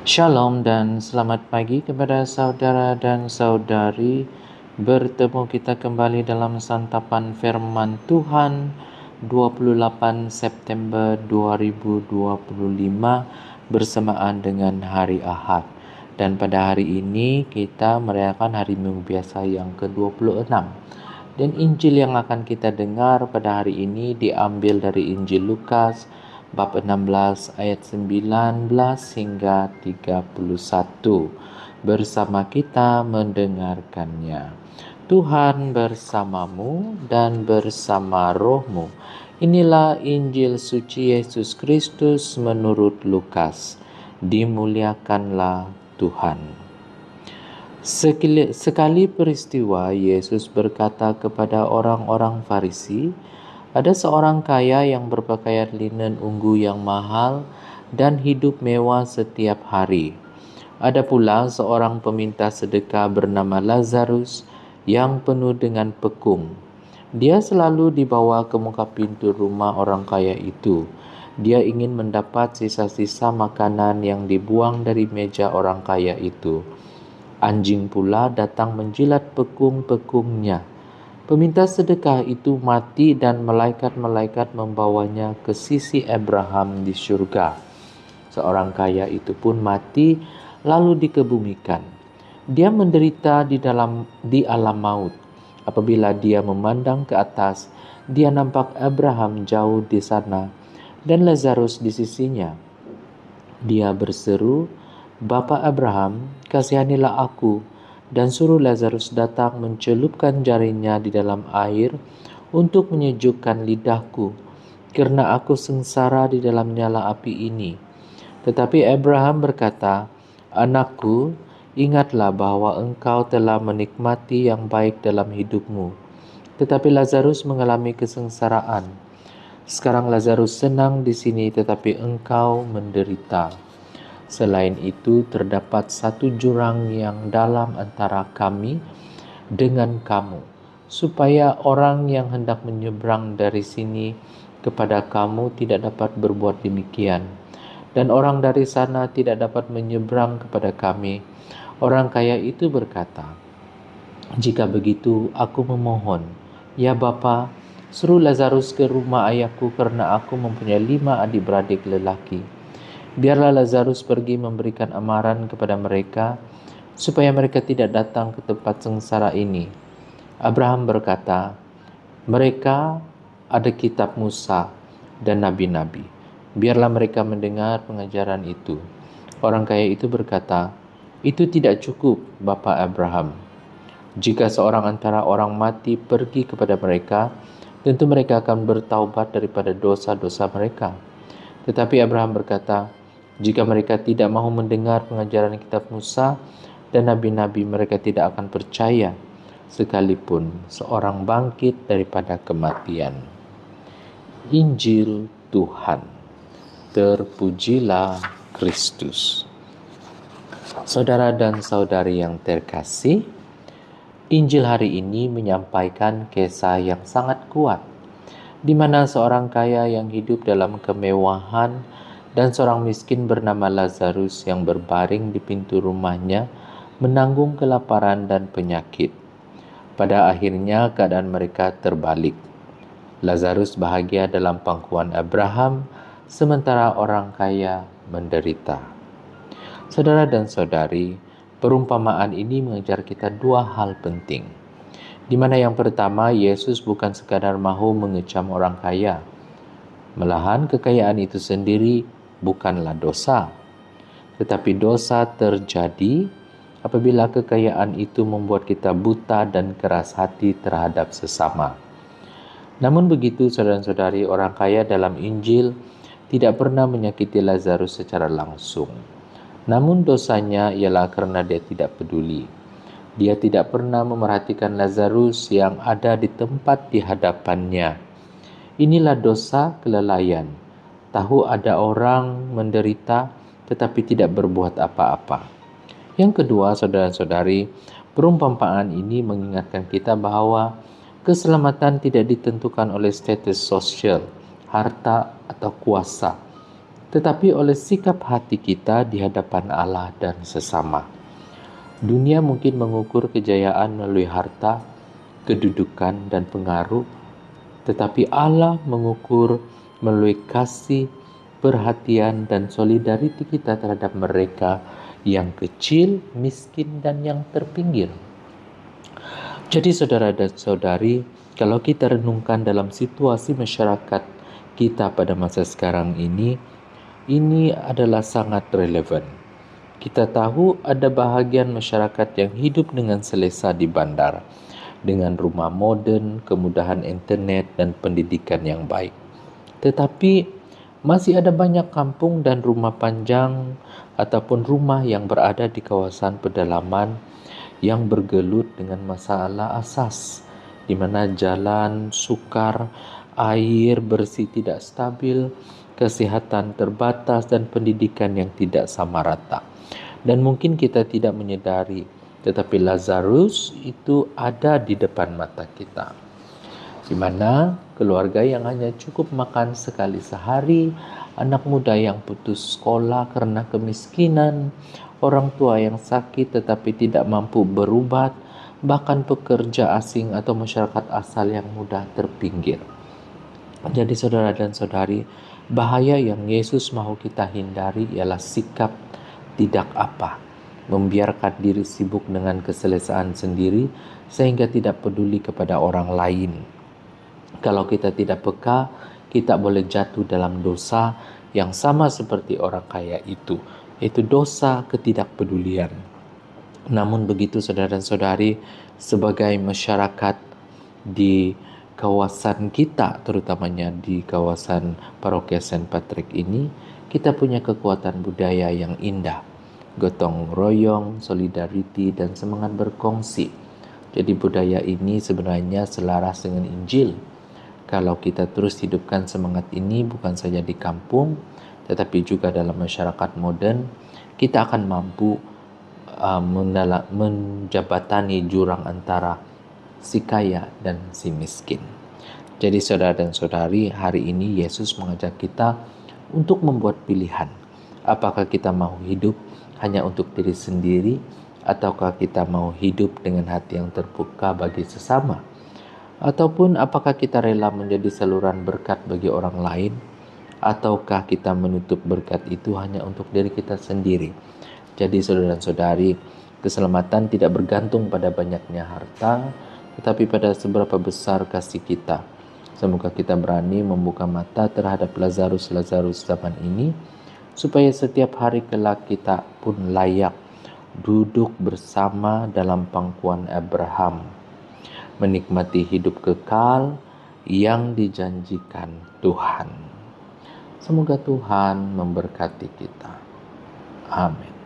Shalom dan selamat pagi kepada saudara dan saudari. Bertemu kita kembali dalam santapan firman Tuhan 28 September 2025 bersamaan dengan hari Ahad. Dan pada hari ini kita merayakan hari Minggu biasa yang ke-26. Dan Injil yang akan kita dengar pada hari ini diambil dari Injil Lukas bab 16 ayat 19 hingga 31. Bersama kita mendengarkannya. Tuhan bersamamu dan bersama rohmu. Inilah Injil suci Yesus Kristus menurut Lukas. Dimuliakanlah Tuhan. Sekali peristiwa Yesus berkata kepada orang-orang Farisi, ada seorang kaya yang berpakaian linen ungu yang mahal dan hidup mewah setiap hari. Ada pula seorang peminta sedekah bernama Lazarus yang penuh dengan pekung. Dia selalu dibawa ke muka pintu rumah orang kaya itu. Dia ingin mendapat sisa-sisa makanan yang dibuang dari meja orang kaya itu. Anjing pula datang menjilat pekung-pekungnya. Peminta sedekah itu mati dan malaikat-malaikat membawanya ke sisi Abraham di surga. Seorang kaya itu pun mati lalu dikebumikan. Dia menderita di alam maut. Apabila dia memandang ke atas, dia nampak Abraham jauh di sana dan Lazarus di sisinya. Dia berseru, "Bapa Abraham, kasihanilah aku dan suruh Lazarus datang mencelupkan jarinya di dalam air untuk menyejukkan lidahku, karena aku sengsara di dalam nyala api ini." Tetapi Abraham berkata, "Anakku, ingatlah bahwa engkau telah menikmati yang baik dalam hidupmu, tetapi Lazarus mengalami kesengsaraan. Sekarang Lazarus senang di sini, tetapi engkau menderita. Selain itu, terdapat satu jurang yang dalam antara kami dengan kamu, supaya orang yang hendak menyeberang dari sini kepada kamu tidak dapat berbuat demikian, dan orang dari sana tidak dapat menyeberang kepada kami." Orang kaya itu berkata, "Jika begitu, aku memohon, ya Bapa, suruh Lazarus ke rumah ayahku karena aku mempunyai 5 adik-beradik lelaki. Biarlah Lazarus pergi memberikan amaran kepada mereka, supaya mereka tidak datang ke tempat sengsara ini." Abraham berkata, "Mereka ada kitab Musa dan nabi-nabi. Biarlah mereka mendengar pengajaran itu." Orang kaya itu berkata, "Itu tidak cukup, Bapa Abraham. Jika seorang antara orang mati pergi kepada mereka, tentu mereka akan bertaubat daripada dosa-dosa mereka." Tetapi Abraham berkata, "Jika mereka tidak mau mendengar pengajaran kitab Musa dan nabi-nabi, mereka tidak akan percaya, sekalipun seorang bangkit daripada kematian." Injil Tuhan. Terpujilah Kristus. Saudara dan saudari yang terkasih, Injil hari ini menyampaikan kisah yang sangat kuat, di mana seorang kaya yang hidup dalam kemewahan dan seorang miskin bernama Lazarus yang berbaring di pintu rumahnya menanggung kelaparan dan penyakit. Pada akhirnya keadaan mereka terbalik. Lazarus bahagia dalam pangkuan Abraham, sementara orang kaya menderita. Saudara dan saudari, perumpamaan ini mengajar kita dua hal penting. Di mana yang pertama, Yesus bukan sekadar mahu mengecam orang kaya. Malahan kekayaan itu sendiri bukanlah dosa. Tetapi dosa terjadi apabila kekayaan itu membuat kita buta dan keras hati terhadap sesama. Namun begitu, saudara-saudari, orang kaya dalam Injil tidak pernah menyakiti Lazarus secara langsung. Namun dosanya ialah karena dia tidak peduli. Dia tidak pernah memerhatikan Lazarus yang ada di tempat di hadapannya. Inilah dosa kelalaian. Tahu ada orang menderita tetapi tidak berbuat apa-apa. Yang kedua, saudara-saudari, perumpamaan ini mengingatkan kita bahwa keselamatan tidak ditentukan oleh status sosial, harta, atau kuasa. tetapi oleh sikap hati kita di hadapan Allah dan sesama. Dunia mungkin mengukur kejayaan melalui harta, kedudukan, dan pengaruh, tetapi Allah mengukur melalui kasih, perhatian, dan solidariti kita terhadap mereka yang kecil, miskin, dan yang terpinggir. Jadi saudara dan saudari, kalau kita renungkan dalam situasi masyarakat kita pada masa sekarang ini adalah sangat relevan. Kita tahu ada bahagian masyarakat yang hidup dengan selesa di bandar, dengan rumah moden, kemudahan internet, dan pendidikan yang baik. Tetapi masih ada banyak kampung dan rumah panjang ataupun rumah yang berada di kawasan pedalaman yang bergelut dengan masalah asas, di mana jalan sukar, air bersih tidak stabil, kesehatan terbatas, dan pendidikan yang tidak sama rata. Dan mungkin kita tidak menyadari, tetapi Lazarus itu ada di depan mata kita, di mana keluarga yang hanya cukup makan sekali sehari, anak muda yang putus sekolah karena kemiskinan, orang tua yang sakit tetapi tidak mampu berobat, bahkan pekerja asing atau masyarakat asal yang mudah terpinggir. Jadi saudara dan saudari, bahaya yang Yesus mau kita hindari ialah sikap tidak apa, membiarkan diri sibuk dengan keselesaan sendiri sehingga tidak peduli kepada orang lain. Kalau kita tidak peka, kita boleh jatuh dalam dosa yang sama seperti orang kaya itu, yaitu dosa ketidakpedulian. Namun begitu saudara dan saudari, sebagai masyarakat di kawasan kita, terutamanya di kawasan Parokia Saint Patrick ini, kita punya kekuatan budaya yang indah, gotong royong, solidariti, dan semangat berkongsi. Jadi budaya ini sebenarnya selaras dengan Injil. Kalau kita terus hidupkan semangat ini bukan saja di kampung, tetapi juga dalam masyarakat modern, kita akan mampu menjabatani jurang antara si kaya dan si miskin. Jadi saudara dan saudari, hari ini Yesus mengajak kita untuk membuat pilihan. Apakah kita mau hidup hanya untuk diri sendiri, ataukah kita mau hidup dengan hati yang terbuka bagi sesama? Ataupun apakah kita rela menjadi saluran berkat bagi orang lain, ataukah kita menutup berkat itu hanya untuk diri kita sendiri? Jadi saudara dan saudari, keselamatan tidak bergantung pada banyaknya harta, tetapi pada seberapa besar kasih kita. Semoga kita berani membuka mata terhadap Lazarus zaman ini, supaya setiap hari kelak kita pun layak duduk bersama dalam pangkuan Abraham, menikmati hidup kekal yang dijanjikan Tuhan. Semoga Tuhan memberkati kita. Amin.